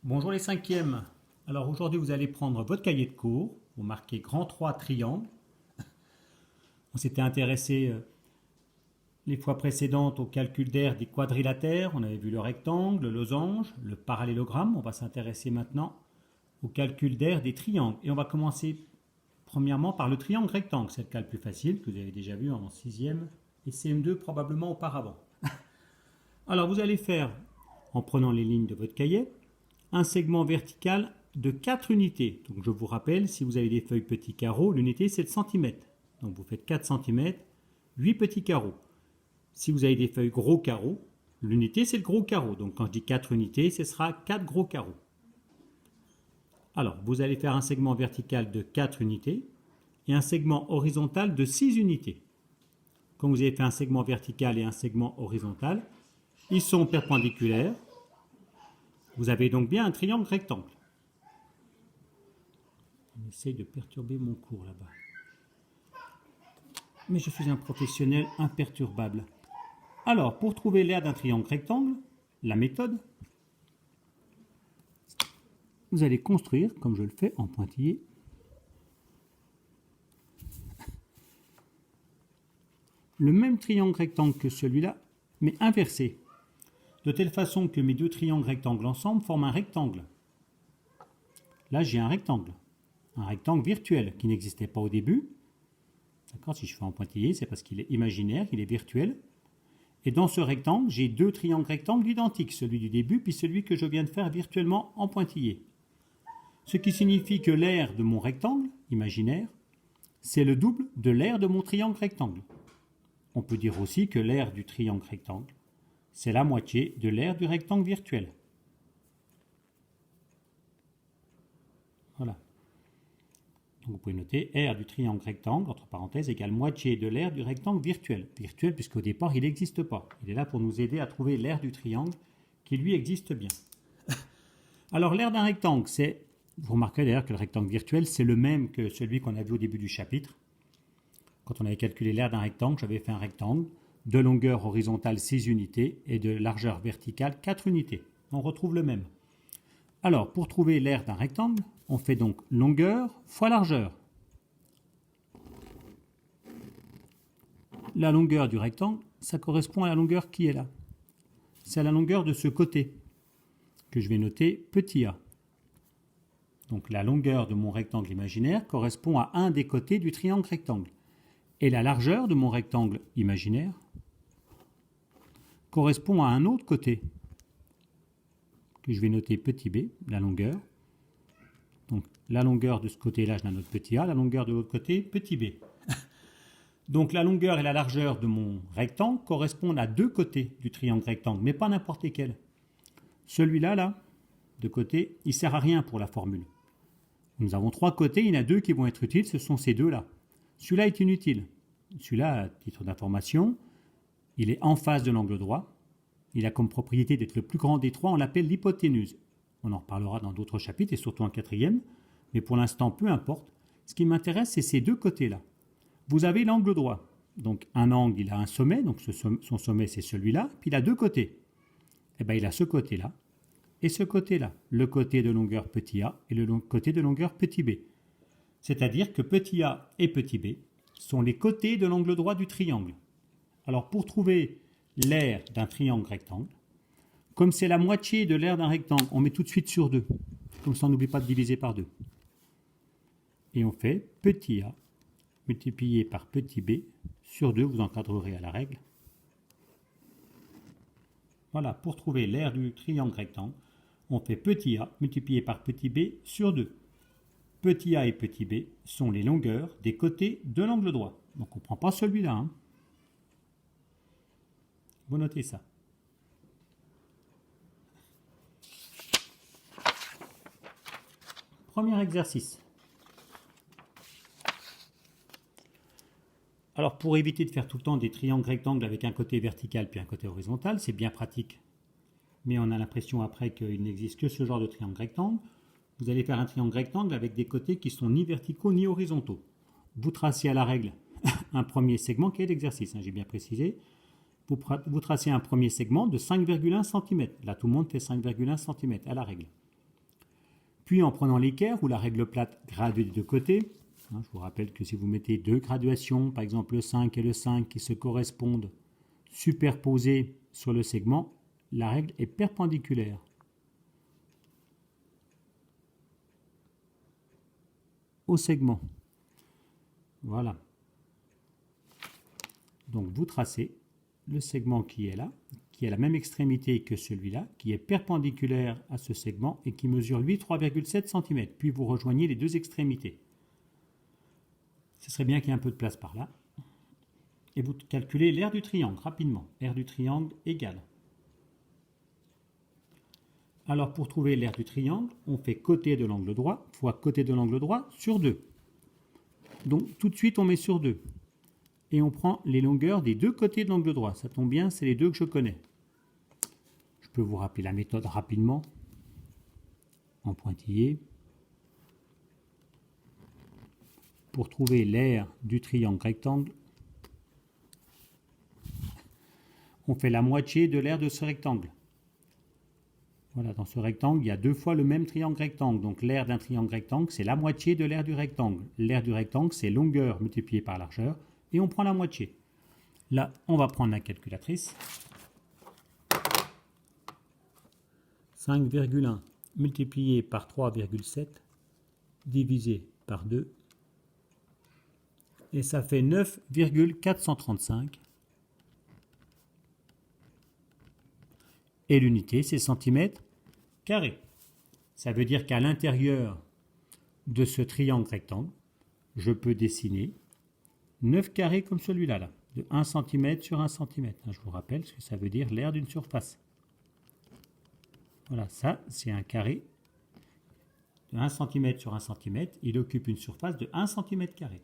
Bonjour les cinquièmes. Alors aujourd'hui vous allez prendre votre cahier de cours, vous marquez grand 3 triangle. On s'était intéressé les fois précédentes au calcul d'aire des quadrilatères, on avait vu le rectangle, le losange, le parallélogramme. On va s'intéresser maintenant au calcul d'aire des triangles. Et on va commencer premièrement par le triangle rectangle, c'est le cas le plus facile que vous avez déjà vu en 6e et CM2 probablement auparavant. Alors vous allez faire, en prenant les lignes de votre cahier, un segment vertical de 4 unités. Donc je vous rappelle, si vous avez des feuilles petits carreaux, l'unité c'est le centimètre. Donc vous faites 4 cm, 8 petits carreaux. Si vous avez des feuilles gros carreaux, l'unité c'est le gros carreau. Donc quand je dis 4 unités, ce sera 4 gros carreaux. Alors vous allez faire un segment vertical de 4 unités et un segment horizontal de 6 unités. Quand vous avez fait un segment vertical et un segment horizontal, ils sont perpendiculaires. Vous avez donc bien un triangle rectangle. On essaye de perturber mon cours là-bas. Mais je suis un professionnel imperturbable. Alors, pour trouver l'aire d'un triangle rectangle, la méthode, vous allez construire, comme je le fais en pointillé, le même triangle rectangle que celui-là, mais inversé. De telle façon que mes deux triangles rectangles ensemble forment un rectangle. Là, j'ai un rectangle virtuel qui n'existait pas au début. D'accord, si je fais en pointillé, c'est parce qu'il est imaginaire, il est virtuel. Et dans ce rectangle, j'ai deux triangles rectangles identiques, celui du début puis celui que je viens de faire virtuellement en pointillé. Ce qui signifie que l'aire de mon rectangle imaginaire, c'est le double de l'aire de mon triangle rectangle. On peut dire aussi que l'aire du triangle rectangle, c'est la moitié de l'aire du rectangle virtuel. Voilà. Donc vous pouvez noter R du triangle rectangle, entre parenthèses, égale moitié de l'aire du rectangle virtuel. Virtuel puisqu'au départ, il n'existe pas. Il est là pour nous aider à trouver l'aire du triangle qui, lui, existe bien. Alors, l'aire d'un rectangle, c'est... Vous remarquerez d'ailleurs que le rectangle virtuel, c'est le même que celui qu'on a vu au début du chapitre. Quand on avait calculé l'aire d'un rectangle, j'avais fait un rectangle de longueur horizontale 6 unités et de largeur verticale 4 unités. On retrouve le même. Alors, pour trouver l'aire d'un rectangle, on fait donc longueur fois largeur. La longueur du rectangle, ça correspond à la longueur qui est là. C'est la longueur de ce côté, que je vais noter petit a. Donc la longueur de mon rectangle imaginaire correspond à un des côtés du triangle rectangle. Et la largeur de mon rectangle imaginaire correspond à un autre côté, que je vais noter petit b, la longueur. Donc la longueur de ce côté-là, je la note petit a, la longueur de l'autre côté, petit b. Donc la longueur et la largeur de mon rectangle correspondent à deux côtés du triangle rectangle, mais pas n'importe lesquels. Celui-là, là, de côté, il ne sert à rien pour la formule. Nous avons trois côtés, il y en a deux qui vont être utiles, ce sont ces deux-là. Celui-là est inutile. Celui-là, à titre d'information, il est en face de l'angle droit. Il a comme propriété d'être le plus grand des trois, on l'appelle l'hypoténuse. On en reparlera dans d'autres chapitres et surtout en 4e, mais pour l'instant, peu importe. Ce qui m'intéresse, c'est ces deux côtés-là. Vous avez l'angle droit. Donc un angle, il a un sommet, donc son sommet c'est celui-là, puis il a deux côtés. Eh bien, il a ce côté-là et ce côté-là, le côté de longueur petit a et le côté de longueur petit b. C'est-à-dire que petit a et petit b sont les côtés de l'angle droit du triangle. Alors pour trouver l'aire d'un triangle rectangle, comme c'est la moitié de l'aire d'un rectangle, on met tout de suite sur 2. Comme ça, on n'oublie pas de diviser par 2. Et on fait petit a multiplié par petit b sur 2, vous encadrerez à la règle. Voilà, pour trouver l'aire du triangle rectangle, on fait petit a multiplié par petit b sur 2. Petit a et petit b sont les longueurs des côtés de l'angle droit. Donc on ne prend pas celui-là. Hein. Vous notez ça. Premier exercice. Alors pour éviter de faire tout le temps des triangles rectangles avec un côté vertical puis un côté horizontal, c'est bien pratique, mais on a l'impression après qu'il n'existe que ce genre de triangle rectangle. Vous allez faire un triangle rectangle avec des côtés qui sont ni verticaux ni horizontaux. Vous tracez à la règle un premier segment qui est l'exercice, hein, j'ai bien précisé. Vous tracez un premier segment de 5,1 cm. Là, tout le monde fait 5,1 cm à la règle. Puis en prenant l'équerre ou la règle plate graduée des deux côtés, je vous rappelle que si vous mettez deux graduations, par exemple le 5 et le 5 qui se correspondent superposés sur le segment, la règle est perpendiculaire. Au segment. Voilà. Donc vous tracez le segment qui est là, qui a la même extrémité que celui-là, qui est perpendiculaire à ce segment et qui mesure lui 3,7 cm. Puis vous rejoignez les deux extrémités. Ce serait bien qu'il y ait un peu de place par là. Et vous calculez l'aire du triangle rapidement. Aire du triangle égale. Alors pour trouver l'aire du triangle, on fait côté de l'angle droit fois côté de l'angle droit sur 2. Donc tout de suite on met sur 2. Et on prend les longueurs des deux côtés de l'angle droit. Ça tombe bien, c'est les deux que je connais. Je peux vous rappeler la méthode rapidement. En pointillé. Pour trouver l'aire du triangle rectangle, on fait la moitié de l'aire de ce rectangle. Voilà, dans ce rectangle, il y a deux fois le même triangle rectangle. Donc l'aire d'un triangle rectangle, c'est la moitié de l'aire du rectangle. L'aire du rectangle, c'est longueur multipliée par largeur. Et on prend la moitié. Là, on va prendre la calculatrice. 5,1 multiplié par 3,7 divisé par 2. Et ça fait 9,435. Et l'unité, c'est centimètres carrés. Ça veut dire qu'à l'intérieur de ce triangle rectangle, je peux dessiner 9 carrés comme celui-là, là, de 1 cm sur 1 cm. Je vous rappelle ce que ça veut dire l'aire d'une surface. Voilà, ça, c'est un carré de 1 cm sur 1 cm. Il occupe une surface de 1 cm carré.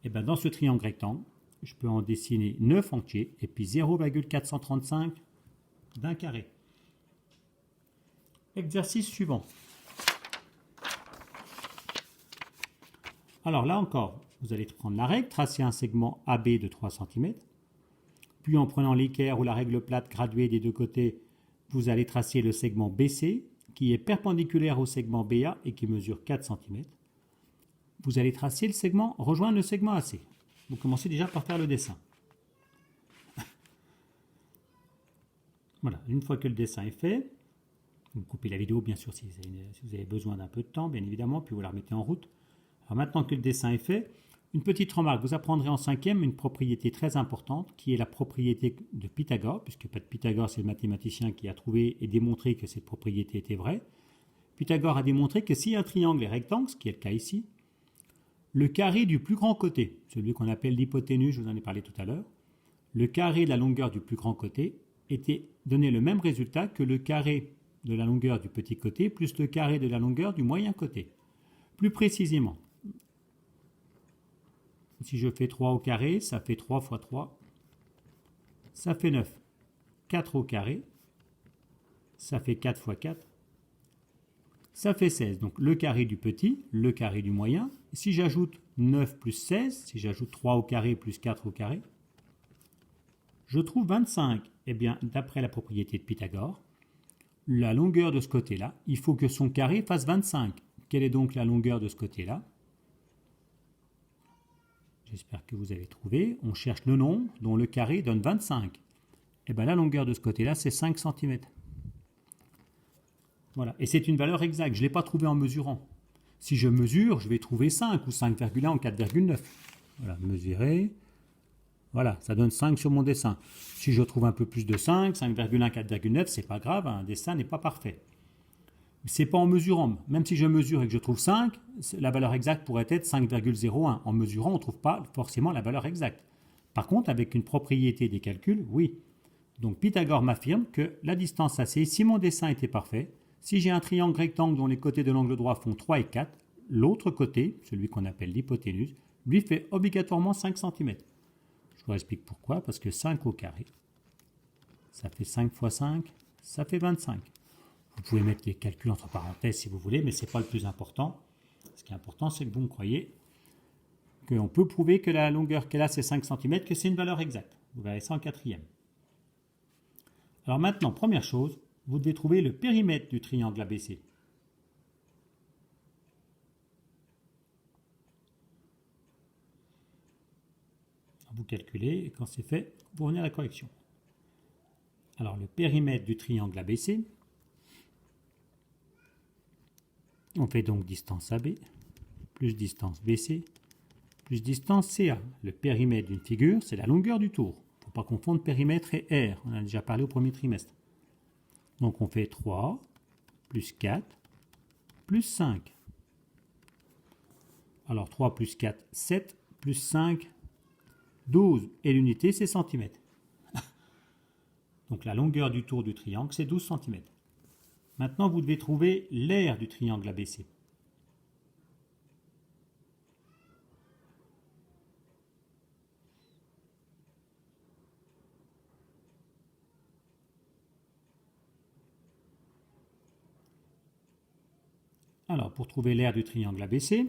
Et bien dans ce triangle rectangle, je peux en dessiner 9 entiers et puis 0,435 d'un carré. Exercice suivant. Alors là encore, vous allez prendre la règle, tracer un segment AB de 3 cm. Puis en prenant l'équerre ou la règle plate graduée des deux côtés, vous allez tracer le segment BC qui est perpendiculaire au segment BA et qui mesure 4 cm. Vous allez tracer le segment, rejoindre le segment AC. Vous commencez déjà par faire le dessin. Voilà, une fois que le dessin est fait, vous coupez la vidéo bien sûr si vous avez besoin d'un peu de temps, bien évidemment, puis vous la remettez en route. Alors maintenant que le dessin est fait, une petite remarque, vous apprendrez en 5e une propriété très importante qui est la propriété de Pythagore, puisque Pythagore c'est le mathématicien qui a trouvé et démontré que cette propriété était vraie. Pythagore a démontré que si un triangle est rectangle, ce qui est le cas ici, le carré du plus grand côté, celui qu'on appelle l'hypoténuse, je vous en ai parlé tout à l'heure, le carré de la longueur du plus grand côté donnait le même résultat que le carré de la longueur du petit côté plus le carré de la longueur du moyen côté. Plus précisément, si je fais 3 au carré, ça fait 3 fois 3, ça fait 9. 4 au carré, ça fait 4 fois 4, ça fait 16. Donc le carré du petit, le carré du moyen. Si j'ajoute 9 plus 16, si j'ajoute 3 au carré plus 4 au carré, je trouve 25. Eh bien, d'après la propriété de Pythagore, la longueur de ce côté-là, il faut que son carré fasse 25. Quelle est donc la longueur de ce côté-là? J'espère que vous avez trouvé. On cherche le nombre dont le carré donne 25. Et bien la longueur de ce côté-là, c'est 5 cm. Voilà. Et c'est une valeur exacte. Je ne l'ai pas trouvée en mesurant. Si je mesure, je vais trouver 5 ou 5,1 ou 4,9. Voilà, mesurer. Voilà, ça donne 5 sur mon dessin. Si je trouve un peu plus de 5, 5,1, 4,9, c'est pas grave, un dessin n'est pas parfait. C'est pas en mesurant. Même si je mesure et que je trouve 5, la valeur exacte pourrait être 5,01. En mesurant, on ne trouve pas forcément la valeur exacte. Par contre, avec une propriété des calculs, oui. Donc Pythagore m'affirme que la distance AC, si mon dessin était parfait, si j'ai un triangle rectangle dont les côtés de l'angle droit font 3 et 4, l'autre côté, celui qu'on appelle l'hypoténuse, lui fait obligatoirement 5 cm. Je vous explique pourquoi, parce que 5 au carré, ça fait 5 fois 5, ça fait 25. Vous pouvez mettre les calculs entre parenthèses si vous voulez, mais ce n'est pas le plus important. Ce qui est important, c'est que vous me croyez qu'on peut prouver que la longueur qu'elle a, c'est 5 cm, que c'est une valeur exacte. Vous verrez ça en 4e. Alors maintenant, première chose, vous devez trouver le périmètre du triangle ABC. Vous calculez et quand c'est fait, vous revenez à la correction. Alors le périmètre du triangle ABC, on fait donc distance AB plus distance BC plus distance CA. Le périmètre d'une figure, c'est la longueur du tour. Il ne faut pas confondre périmètre et R. On a déjà parlé au premier trimestre. Donc on fait 3 plus 4 plus 5. Alors 3 plus 4, 7 plus 5, 12. Et l'unité, c'est centimètres. Donc la longueur du tour du triangle, c'est 12 cm. Maintenant, vous devez trouver l'aire du triangle ABC. Alors, pour trouver l'aire du triangle ABC,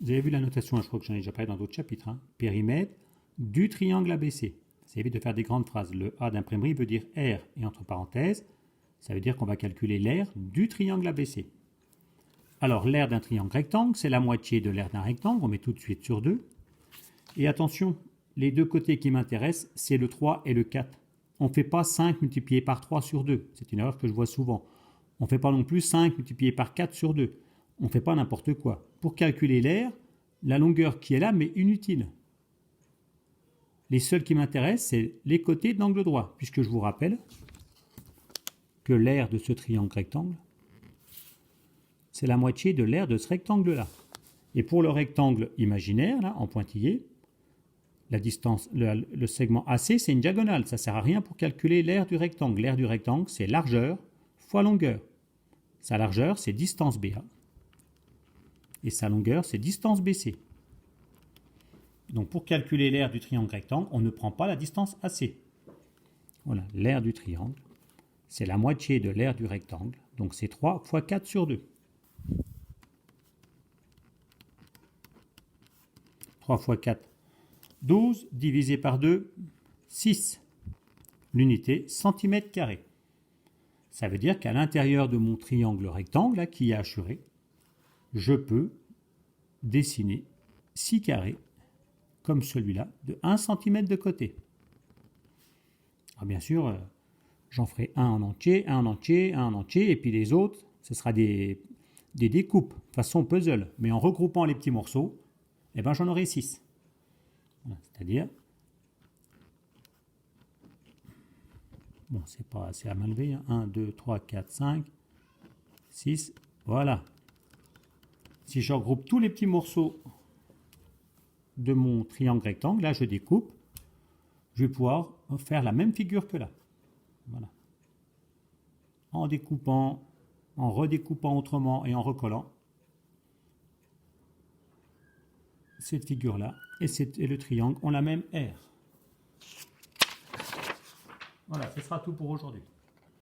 vous avez vu la notation, je crois que j'en ai déjà parlé dans d'autres chapitres, hein, périmètre du triangle ABC. Ça évite de faire des grandes phrases. Le A d'imprimerie veut dire R, et entre parenthèses, ça veut dire qu'on va calculer l'aire du triangle ABC. Alors, l'aire d'un triangle rectangle, c'est la moitié de l'aire d'un rectangle, on met tout de suite sur 2. Et attention, les deux côtés qui m'intéressent, c'est le 3 et le 4. On ne fait pas 5 multiplié par 3 sur 2. C'est une erreur que je vois souvent. On ne fait pas non plus 5 multiplié par 4 sur 2. On ne fait pas n'importe quoi. Pour calculer l'aire, la longueur qui est là m'est inutile. Les seuls qui m'intéressent, c'est les côtés d'angle droit, puisque je vous rappelle que l'aire de ce triangle rectangle, c'est la moitié de l'aire de ce rectangle-là. Et pour le rectangle imaginaire, là, en pointillé, la distance, le segment AC, c'est une diagonale. Ça ne sert à rien pour calculer l'aire du rectangle. L'aire du rectangle, c'est largeur fois longueur. Sa largeur, c'est distance BA. Et sa longueur, c'est distance BC. Donc pour calculer l'aire du triangle rectangle, on ne prend pas la distance AC. Voilà, l'aire du triangle, c'est la moitié de l'aire du rectangle. Donc c'est 3 fois 4 sur 2. 3 fois 4, 12, divisé par 2, 6. L'unité, centimètre carré. Ça veut dire qu'à l'intérieur de mon triangle rectangle, là, qui est hachuré, je peux dessiner 6 carrés, comme celui-là, de 1 cm de côté. Alors bien sûr, j'en ferai un en entier, un en entier, un en entier, et puis les autres, ce sera des découpes, façon puzzle. Mais en regroupant les petits morceaux, eh ben, j'en aurai 6. Voilà, c'est-à-dire... Bon, c'est à main levée. 1, 2, 3, 4, 5, 6. Voilà. Si je regroupe tous les petits morceaux de mon triangle rectangle, là je découpe, je vais pouvoir faire la même figure que là. Voilà. En découpant, en redécoupant autrement et en recollant cette figure-là et le triangle ont la même aire. Voilà, ce sera tout pour aujourd'hui.